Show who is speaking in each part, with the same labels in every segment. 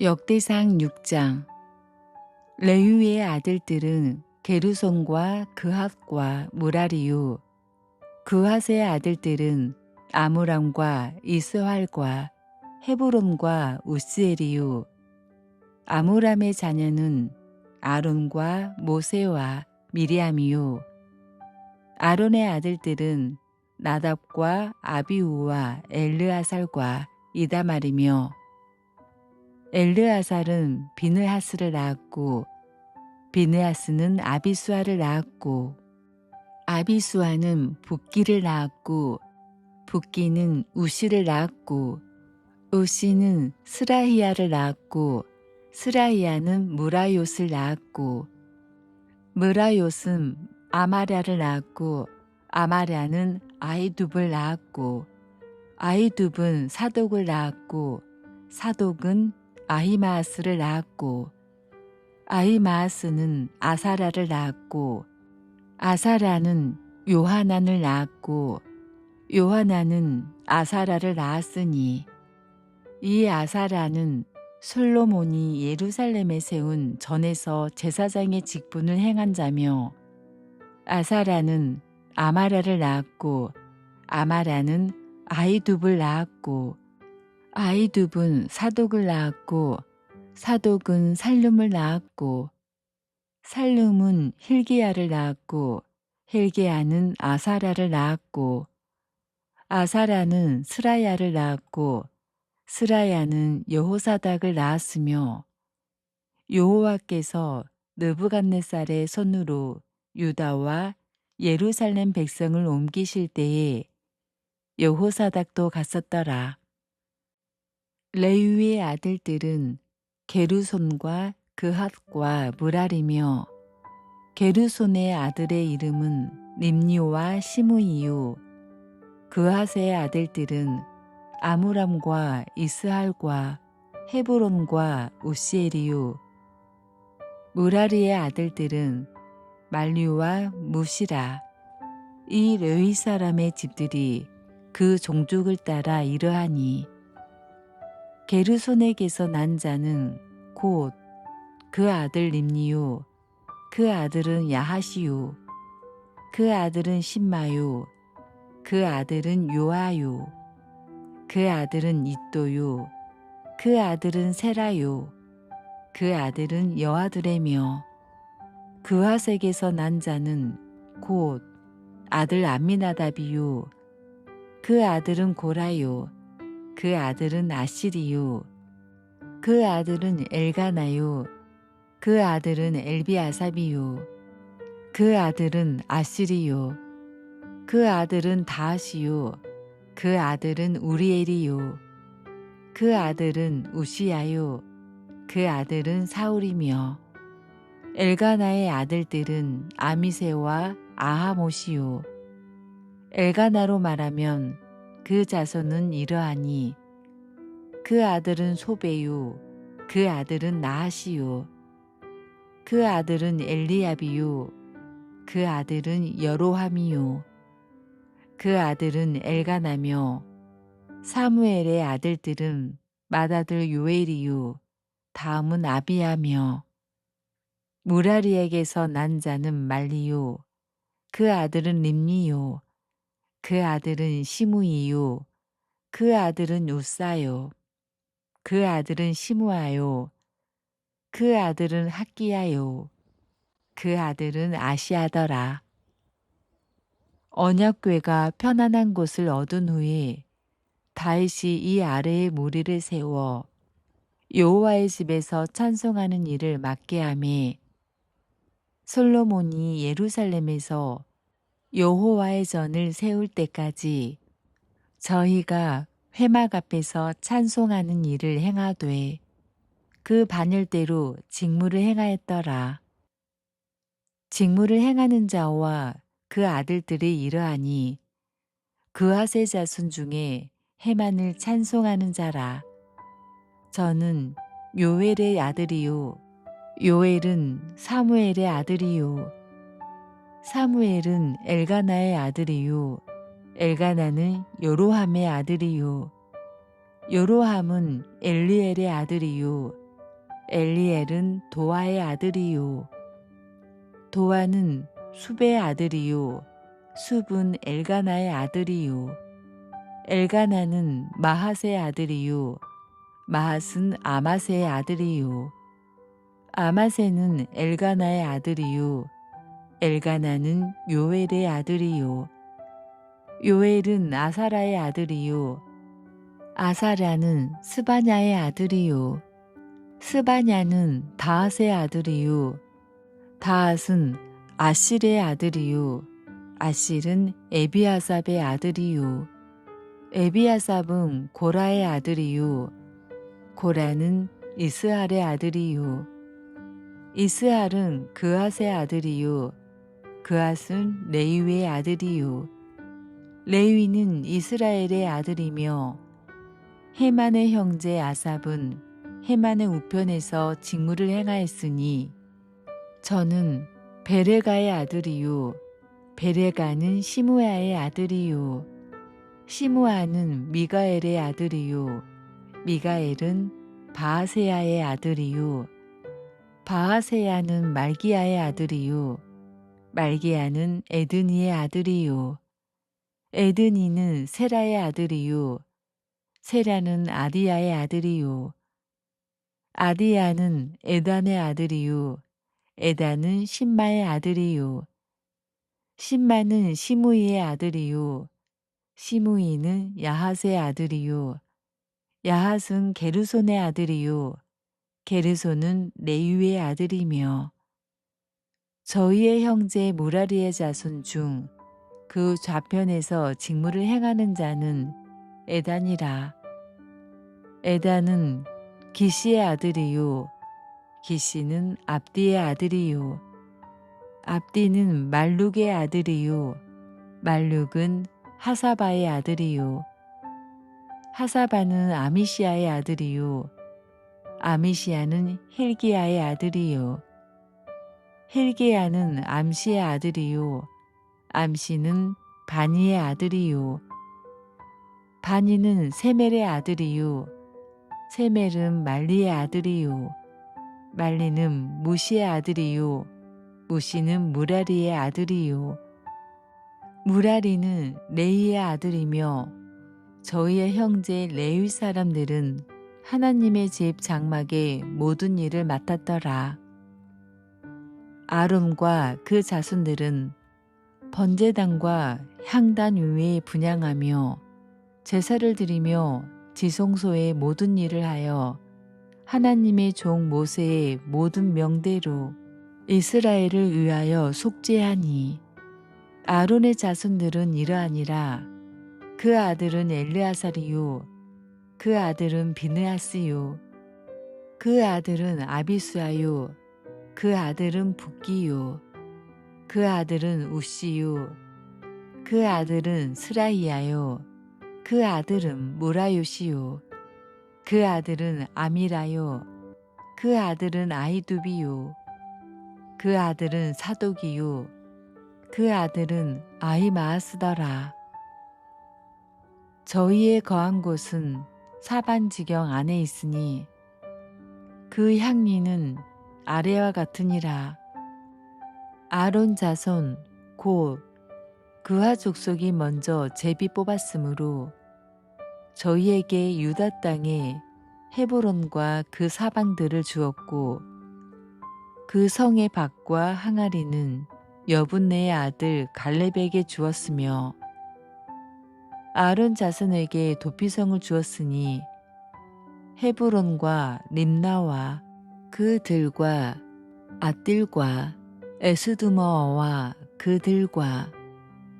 Speaker 1: 역대상 6장. 레위의 아들들은 게르손과 그핫과 무라리요. 그핫의 아들들은 아므람과 이스활과 헤브론과 우스엘이요. 아므람의 자녀는 아론과 모세와 미리암이요. 아론의 아들들은 나답과 아비후와 엘르아살과 이다말이며, 엘르아살은 비느하스를 낳았고, 비느하스는 아비수아를 낳았고, 아비수아는 붓기를 낳았고, 붓기는 우시를 낳았고, 우시는 스라히야를 낳았고, 스라히야는 무라요스를 낳았고, 무라요스는 아마랴를 낳았고, 아마랴는 아히둡을 낳았고, 아히둡은 사독을 낳았고, 사독은 아히마아스를 낳았고, 아히마아스는 아사라를 낳았고, 아사라는 요하난을 낳았고, 요하난은 아사라를 낳았으니, 이 아사라는 솔로몬이 예루살렘에 세운 전에서 제사장의 직분을 행한 자며, 아사라는 아마라를 낳았고, 아마라는 아히둡을 낳았고, 아히둡은 사독을 낳았고, 사독은 살룸을 낳았고, 살룸은 힐기야를 낳았고, 힐기야는 아사라를 낳았고, 아사라는 스라야를 낳았고, 스라야는 여호사닥을 낳았으며, 여호와께서 느부갓네살의 손으로 유다와 예루살렘 백성을 옮기실 때에 여호사닥도 갔었더라. 레위의 아들들은 게르손과 그핫과 무라리며, 게르손의 아들의 이름은 림니와 시므이요. 그핫의 아들들은 아므람과 이스할과 헤브론과 우시엘이요. 무라리의 아들들은 말류와 무시라. 이 레위 사람의 집들이 그 종족을 따라 이러하니, 게르손에게서 난 자는 곧 그 아들 림니요, 그 아들은 야하시요, 그 아들은 심마요, 그 아들은 요아요, 그 아들은 이또요, 그 아들은 세라요, 그 아들은 여아드레며, 그핫에게서 난 자는 곧 아들 암미나답이요, 그 아들은 고라요, 그 아들은 아시리요, 그 아들은 엘가나요, 그 아들은 엘비아삽이요, 그 아들은 아시리요, 그 아들은 다하시요, 그 아들은 우리엘이요, 그 아들은 우시야요, 그 아들은 사울이며, 엘가나의 아들들은 아미세와 아하못이요. 엘가나로 말하면 그 자손은 이러하니, 그 아들은 소베요, 그 아들은 나하시요, 그 아들은 엘리압이요, 그 아들은 여로함이요, 그 아들은 엘가나며, 사무엘의 아들들은 맏아들 요엘이요, 다음은 아비야며, 무라리에게서 난 자는 말리요, 그 아들은 림니요, 그 아들은 시므이요, 그 아들은 우사요, 그 아들은 시므아요, 그 아들은 학기야요, 그 아들은 아시아더라. 언약궤가 편안한 곳을 얻은 후에 다윗이 이 아래에 무리를 세워 여호와의 집에서 찬송하는 일을 맡게 하매, 솔로몬이 예루살렘에서 여호와의 전을 세울 때까지 저희가 회막 앞에서 찬송하는 일을 행하되 그 반열대로 직무를 행하였더라. 직무를 행하는 자와 그 아들들이 이러하니, 그핫의 자손 중에 헤만을 찬송하는 자라. 저는 요엘의 아들이요, 요엘은 사무엘의 아들이요, 사무엘은 엘가나의 아들이요, 엘가나는 여로함의 아들이요, 여로함은 엘리엘의 아들이요, 엘리엘은 도아의 아들이요 도아는 숲의 아들이요 숲은 엘가나의 아들이요 엘가나는 마핫의 아들이요 마핫은 아마세의 아들이요 아마세는 엘가나의 아들이요 엘가나는 요엘의 아들이요 요엘은 아사라의 아들이요 아사라는 스바냐의 아들이요 스바냐는 다핫의 아들이요 다핫은 아실의 아들이요 아실은 에비아삽의 아들이요 에비아삽은 고라의 아들이요 고라는 이스할의 아들이요 이스할은 그앗의 아들이요 그앗은 레위의 아들이요 레위는 이스라엘의 아들이며 헤만의 형제 아삽은 헤만의 우편에서 직무를 행하였으니 저는 베레가의 아들이요 베레가는 시므아의 아들이요 시므아는 미가엘의 아들이요 미가엘은 바하세야의 아들이요 바하세야는 말기야의 아들이요 말기야는 에드니의 아들이요 에드니는 세라의 아들이요 세라는 아디야의 아들이요 아디야는 에단의 아들이요 에단은 신마의 아들이요 신마는 시므이의 아들이요 시므이는 야핫의 아들이요 야핫은 게르손의 아들이요 게르손은 레위의 아들이며 저희의 형제 무라리의 자손 중 그 좌편에서 직무를 행하는 자는 에단이라 에단은 기시의 아들이요 기시는 압디의 아들이요 압디는 말룩의 아들이요 말룩은 하사바의 아들이요 하사바는 아미시아의 아들이요 아미시아는 힐기야의 아들이요 힐기야는 암시의 아들이요 암시는 바니의 아들이요 바니는 세멜의 아들이요 세멜은 말리의 아들이요 말리는 무시의 아들이요 무시는 무라리의 아들이요 무라리는 레이의 아들이며 저희의 형제 레위 사람들은 하나님의 집 장막의 모든 일을 맡았더라. 아론과 그 자손들은 번제단과 향단 위에 분향하며 제사를 드리며 지성소의 모든 일을 하여 하나님의 종 모세의 모든 명대로 이스라엘을 위하여 속죄하니 아론의 자손들은 이러하니라. 그 아들은 엘르아살이요 그 아들은 비느하스요 그 아들은 아비수아요 그 아들은 붓기요 그 아들은 우시요 그 아들은 스라이야요 그 아들은 무라요시요 그 아들은 아미라요 그 아들은 아히두비요 그 아들은 사독이요 그 아들은 아히마아스더라. 저희의 거한 곳은 사반지경 안에 있으니 그 향리는 아래와 같으니라. 아론 자손 곧 그하 족속이 먼저 제비 뽑았으므로 저희에게 유다 땅에 헤브론과 그 사방들을 주었고 그 성의 밭과 항아리는 여분네의 아들 갈렙에게 주었으며 아론 자손에게 도피성을 주었으니 헤브론과 림나와 그 들과 앗딜과 에스두머와 그 들과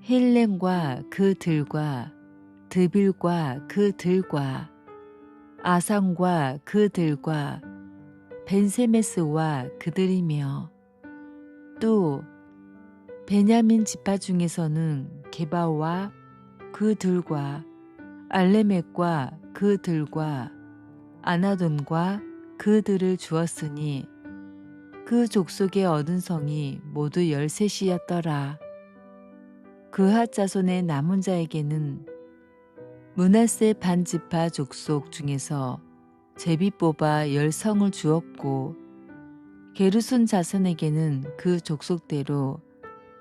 Speaker 1: 힐렘과 그 들과 드빌과 그 들과 아상과 그 들과 벤세메스와 그들이며 또 베냐민 지파 중에서는 게바와 그 들과 알레멕과 그 들과 아나돈과 그 들을 주었으니 그 족속의 얻은 성이 모두 13이었더라. 그핫 자손의 남은 자에게는 므낫세 반지파 족속 중에서 제비 뽑아 10성을 주었고 게르손 자손에게는 그 족속대로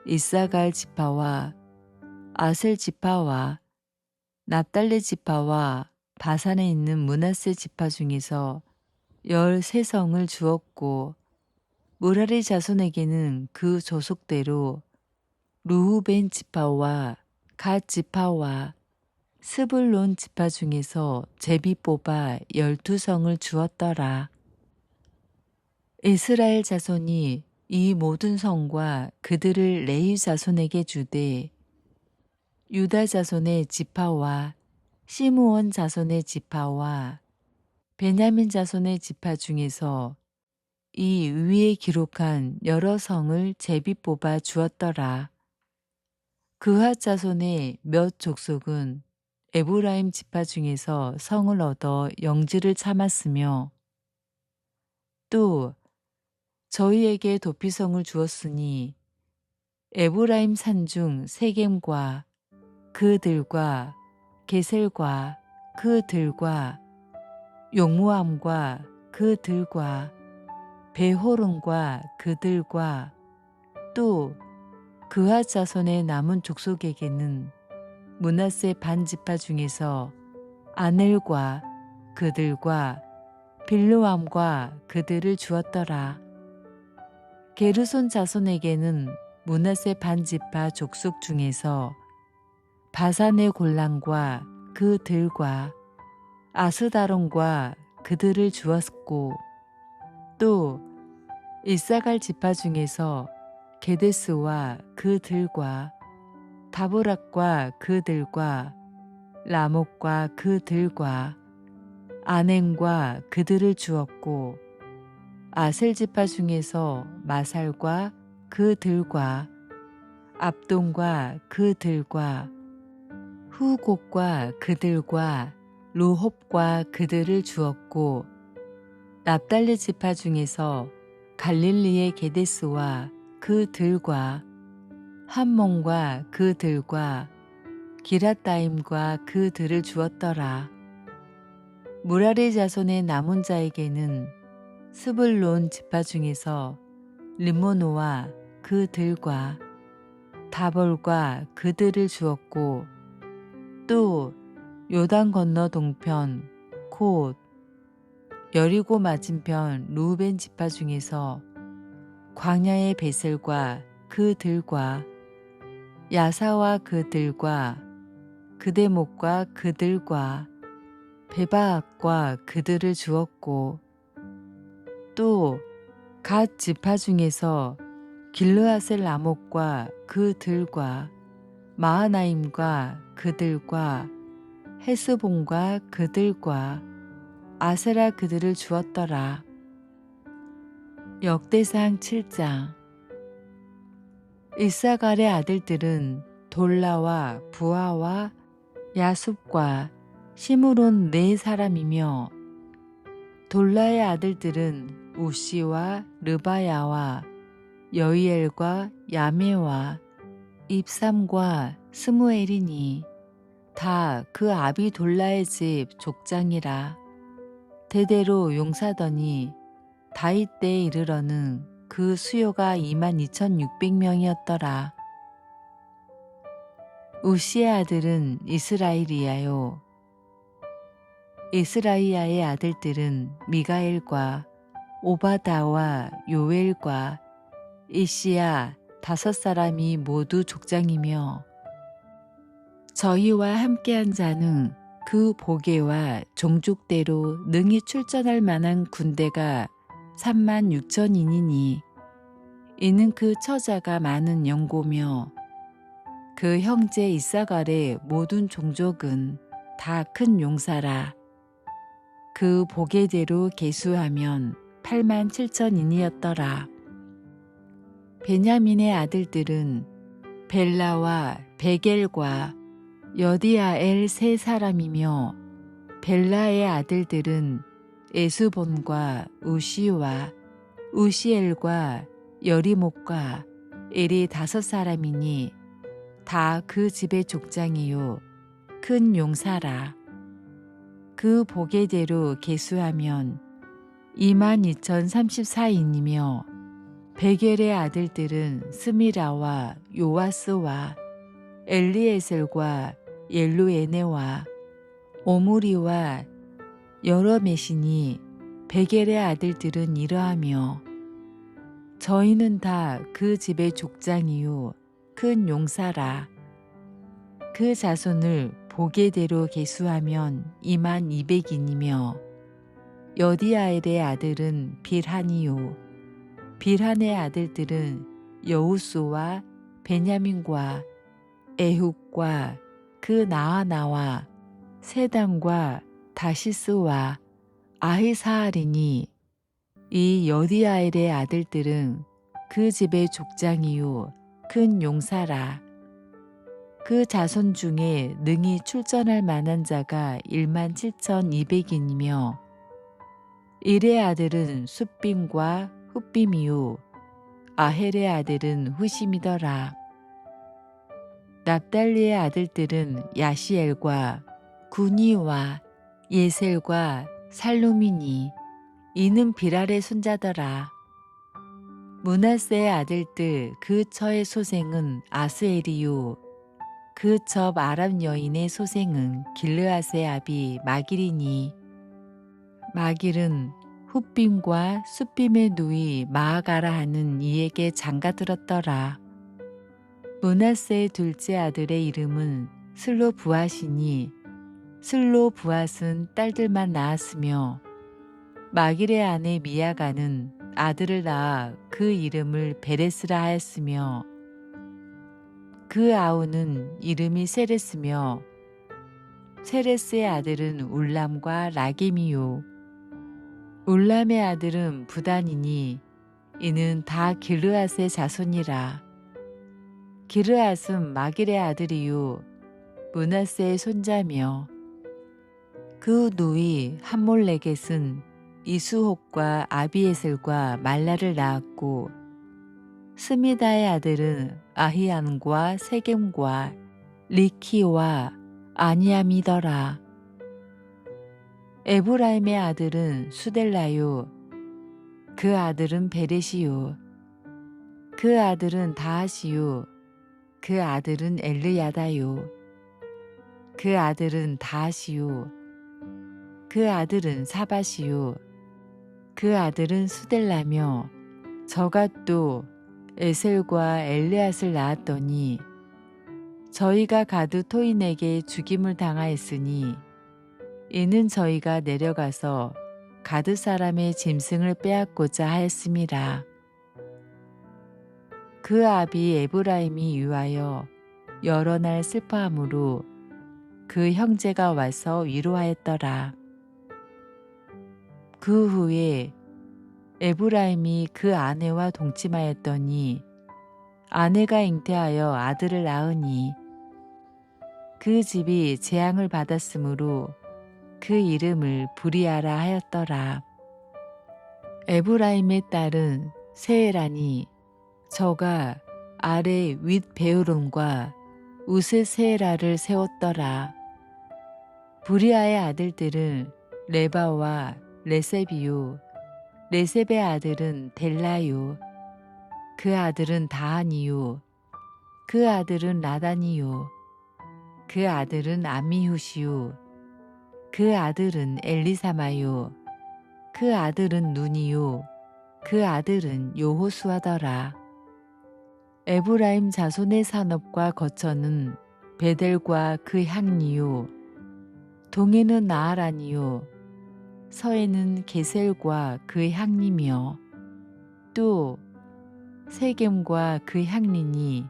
Speaker 1: 이사갈 지파와 아셀 지파와 납달리 지파와 바산에 있는 므낫세 지파 중에서 13성을 주었고 무라리 자손에게는 그 조속대로 루후벤 지파와 갓 지파와 스불론 지파 중에서 제비 뽑아 12성을 주었더라. 이스라엘 자손이 이 모든 성과 그들을 레위 자손에게 주되 유다 자손의 지파와 시므온 자손의 지파와 베냐민 자손의 지파 중에서 이 위에 기록한 여러 성을 제비 뽑아 주었더라. 그핫 자손의 몇 족속은 에브라임 지파 중에서 성을 얻어 영지를 참았으며 또 저희에게 도피성을 주었으니 에브라임 산중 세겜과 그들과 게셀과 그들과 용무암과 그들과 베호론과 그들과 또 그핫 자손의 남은 족속에게는 므낫세 반 지파 중에서 아넬과 그들과 빌르암과 그들을 주었더라. 게르손 자손에게는 므낫세 반 지파 족속 중에서 바산의 골란과 그들과 아스다론과 그들을 주었고 또 이사갈 지파 중에서 게데스와 그들과 다보락과 그들과 라목과 그들과 아냉과 그들을 주었고 아셀 지파 중에서 마살과 그들과 압돈과 그들과 후곡과 그들과 루홉과 그들을 주었고 납달리 지파 중에서 갈릴리의 게데스와 그들과 함몬과 그들과 기랏다임과 그들을 주었더라. 무라리 자손의 남은 자에게는 스불론 지파 중에서 림모노와 그들과 다볼과 그들을 주었고 또 요단 건너 동편 곧 여리고 맞은편 루벤 지파 중에서 광야의 베셀과 그들과 야사와 그들과 그대목과 그들과 베바악과 그들을 주었고 또 갓 지파 중에서 길르아셀 라목과 그들과 마하나임과 그들과 헤스본과 그들과 아세라 그들을 주었더라. 역대상 7장. 이사갈의 아들들은 돌라와 부하와 야숲과 시므론 4사람이며 돌라의 아들들은 우시와 르바야와 여이엘과 야메와 입삼과 스무엘이니 다 그 아비 돌라의 집 족장이라. 대대로 용사더니 다윗 때에 이르러는 그 수요가 22,600명이었더라. 우시의 아들은 이스라엘이야요. 이스라이야의 아들들은 미가엘과 오바다와 요엘과 이시야 5사람이 모두 족장이며 저희와 함께한 자는 그 보게와 종족대로 능히 출전할 만한 군대가 36,000인이니 이는 그 처자가 많은 영고며 그 형제 이사갈의 모든 종족은 다 큰 용사라. 그 보게대로 계수하면 87,000인이었더라. 베냐민의 아들들은 벨라와 베겔과 여디아엘 3사람이며 벨라의 아들들은 에스본과 우시와 우시엘과 여리목과 엘이 5사람이니 다 그 집의 족장이요 큰 용사라. 그 보게대로 계수하면 22,034인이며 베겔의 아들들은 스미라와 요아스와 엘리에셀과 옐루에네와 오므리와 여러메시니 베겔의 아들들은 이러하며 저희는 다 그 집의 족장이요 큰 용사라. 그 자손을 보게대로 계수하면 22,200인이며 여디아엘의 아들은 빌한이요 빌한의 아들들은 여우수와 베냐민과 에훗과 그 나하나와 세단과 다시스와 아히사알이니 이 여디아엘의 아들들은 그 집의 족장이요 큰 용사라. 그 자손 중에 능히 출전할 만한 자가 17,200인이며 일의 아들은 숫빔과 훗빔이요 아헬의 아들은 후심이더라. 납달리의 아들들은 야시엘과 구니와 예셀과 살루미니 이는 비랄의 손자더라. 므낫세의 아들들 그 처의 소생은 아스엘이요 그 첩 아람 여인의 소생은 길르앗의 아비 마길이니 마길은 훗빔과 숫빔의 누이 마아가라 하는 이에게 장가들었더라. 므낫세의 둘째 아들의 이름은 슬로부앗이니 슬로부앗은 딸들만 낳았으며 마길의 아내 미야가는 아들을 낳아 그 이름을 베레스라 하였으며 그 아우는 이름이 세레스며 세레스의 아들은 울람과 라겜이요 울람의 아들은 부단이니 이는 다 길르앗의 자손이라. 길르앗은 마길의 아들이요 므낫세의 손자며 그 누이 함몰레겟은 이수혹과 아비에셀과 말라를 낳았고 스미다의 아들은 아히안과 세겜과 리키와 아니암이더라. 에브라임의 아들은 수델라요 그 아들은 베렛이요 그 아들은 다하시요 그 아들은 엘르야다요 그 아들은 다하시요 그 아들은 사바시요 그 아들은 수델라며 저가 또 에셀과 엘레앗을 낳았더니 저희가 가드 토인에게 죽임을 당하였으니 이는 저희가 내려가서 가드 사람의 짐승을 빼앗고자 하였음이라. 그 아비 에브라임이 유하여 여러 날 슬퍼함으로 그 형제가 와서 위로하였더라. 그 후에 에브라임이 그 아내와 동침하였더니 아내가 잉태하여 아들을 낳으니 그 집이 재앙을 받았으므로 그 이름을 브리아라 하였더라. 에브라임의 딸은 세에라니 저가 아래 윗 베오론과 우스세에라를 세웠더라. 브리아의 아들들은 레바와 레셉이요 레셉의 아들은 델라요 그 아들은 다한이요 그 아들은 라단이요 그 아들은 아미후시요 그 아들은 엘리사마요 그 아들은 눈이요 그 아들은 요호수아더라. 에브라임 자손의 산업과 거처는 베델과 그 향리요 동에는 나하란이요 서에는 게셀과 그 향리며 또 세겜과 그 향리니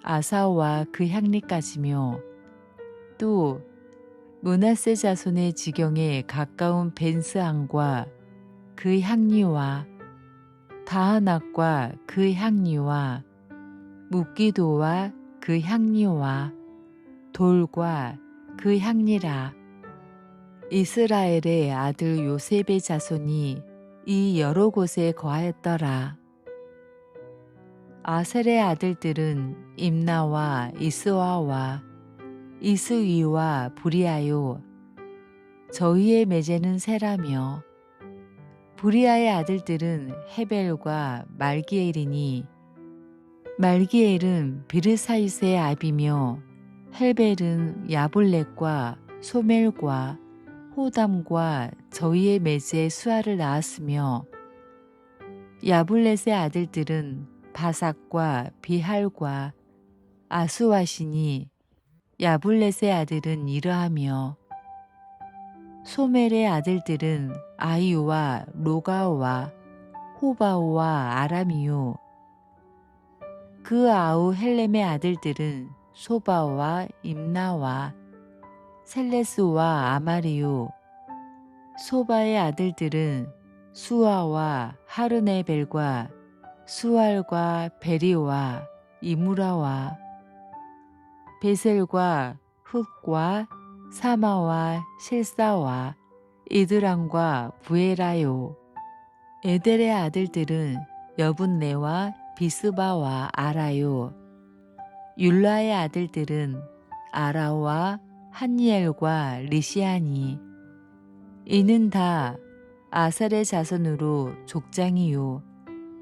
Speaker 1: 아사와 그 향리까지며 또 므낫세 자손의 지경에 가까운 벤스항과 그 향리와 다하낙과 그 향리와 묵기도와 그 향리와 돌과 그 향리라. 이스라엘의 아들 요셉의 자손이 이 여러 곳에 거하였더라. 아셀의 아들들은 임나와 이스와와 이스위와 브리아요 저희의 매제는 세라며 브리아의 아들들은 헤벨과 말기엘이니 말기엘은 비르사이스의 아비며 헬벨은 야볼렛과 소멜과 호담과 저희의 매제의 수아를 낳았으며 야볼렛의 아들들은 바삭과 비할과 아수와시니 야볼렛의 아들은 이러하며 소멜의 아들들은 아이오와 로가오와 호바오와 아람이요 그 아우 헬렘의 아들들은 소바와 임나와 셀레스와 아마리요 소바의 아들들은 수아와 하르네벨과 수알과 베리와 이무라와 베셀과 흑과 사마와 실사와 이드람과 부에라요 에델의 아들들은 여분네와 비스바와 아라요 율라의 아들들은 아라와 한니엘과 리시아니 이는 다 아살의 자손으로 족장이요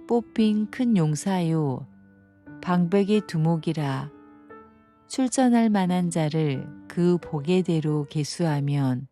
Speaker 1: 뽑힌 큰 용사요 방백의 두목이라 출전할 만한 자를 그 보게대로 계수하면